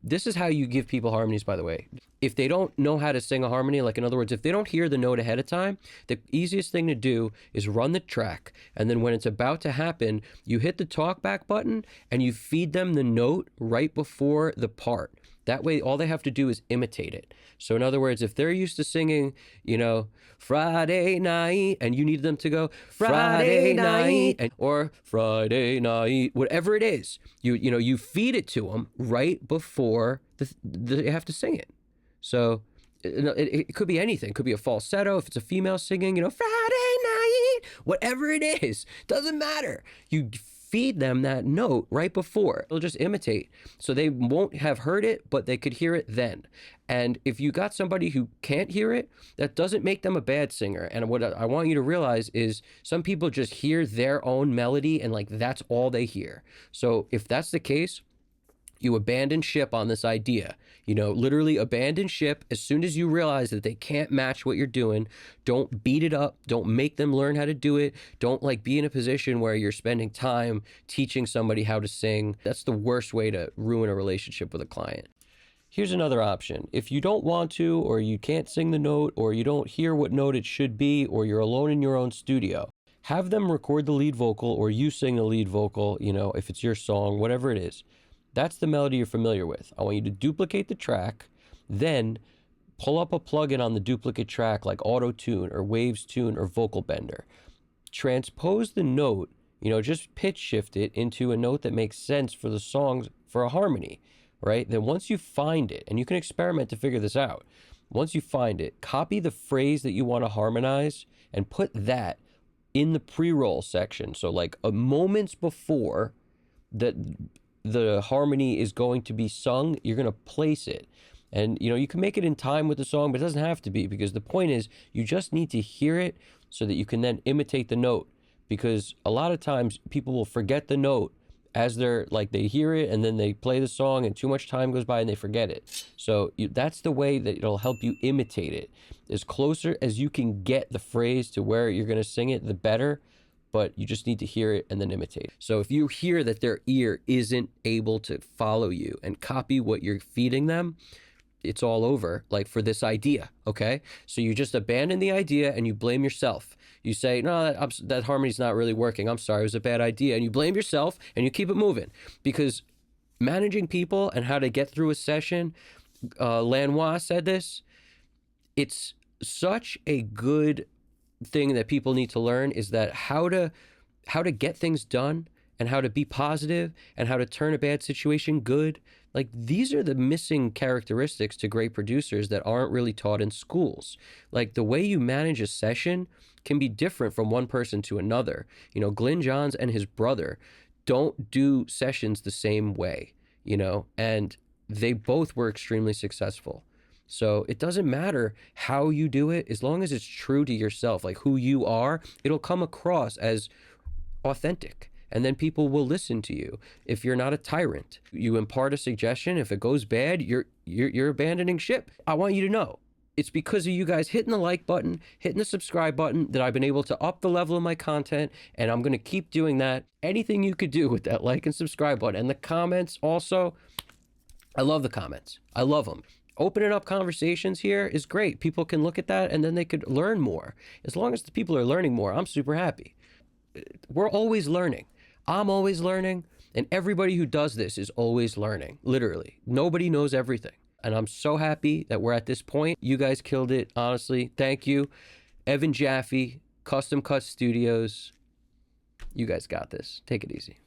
This is how you give people harmonies, by the way. If they don't know how to sing a harmony, like in other words, if they don't hear the note ahead of time, the easiest thing to do is run the track. And then when it's about to happen, you hit the talk back button and you feed them the note right before the part. That way, all they have to do is imitate it. So in other words, if they're used to singing, you know, Friday night, and you need them to go Friday night, or Friday night, whatever it is, you feed it to them right before they have to sing it. So it could be anything. It could be a falsetto. If it's a female singing, Friday night, whatever it is, doesn't matter. You feed them that note right before. They'll just imitate. So they won't have heard it, but they could hear it then. And if you got somebody who can't hear it, that doesn't make them a bad singer. And what I want you to realize is some people just hear their own melody and like that's all they hear. So if that's the case, you abandon ship on this idea. Literally abandon ship as soon as you realize that they can't match what you're doing. Don't beat it up. Don't make them learn how to do it. Don't be in a position where you're spending time teaching somebody how to sing. That's the worst way to ruin a relationship with a client. Here's another option. If you don't want to, or you can't sing the note, or you don't hear what note it should be, or you're alone in your own studio, have them record the lead vocal, or you sing the lead vocal, if it's your song, whatever it is. That's the melody you're familiar with. I want you to duplicate the track, then pull up a plugin on the duplicate track like Auto Tune or Waves Tune or Vocal Bender. Transpose the note, just pitch shift it into a note that makes sense for the songs for a harmony, right? Then once you find it, and you can experiment to figure this out, once you find it, copy the phrase that you want to harmonize and put that in the pre-roll section. So like a moments before that the harmony is going to be sung, you're going to place it. And, you can make it in time with the song, but it doesn't have to be, because the point is you just need to hear it so that you can then imitate the note. Because a lot of times people will forget the note as they hear it and then they play the song and too much time goes by and they forget it. So that's the way that it'll help you imitate it. As closer as you can get the phrase to where you're going to sing it, the better. But you just need to hear it and then imitate. So if you hear that their ear isn't able to follow you and copy what you're feeding them, it's all over, for this idea, okay? So you just abandon the idea and you blame yourself. You say, no, that harmony's not really working. I'm sorry, it was a bad idea. And you blame yourself and you keep it moving. Because managing people and how to get through a session, Lanois said this, it's such a good thing that people need to learn, is that how to get things done and how to be positive and how to turn a bad situation good. These are the missing characteristics to great producers that aren't really taught in schools. The way you manage a session can be different from one person to another. Glyn Johns and his brother don't do sessions the same way, and they both were extremely successful. So it doesn't matter how you do it, as long as it's true to yourself, who you are, it'll come across as authentic. And then people will listen to you. If you're not a tyrant, you impart a suggestion. If it goes bad, you're abandoning ship. I want you to know, it's because of you guys hitting the like button, hitting the subscribe button, that I've been able to up the level of my content, and I'm going to keep doing that. Anything you could do with that like and subscribe button. And the comments also, I love the comments. I love them. Opening up conversations here is great. People can look at that and then they could learn more. As long as the people are learning more, I'm super happy. We're always learning. I'm always learning, and everybody who does this is always learning, literally. Nobody knows everything. And I'm so happy that we're at this point. You guys killed it, honestly. Thank you. Evan Jaffe, Custom Cut Studios. You guys got this. Take it easy.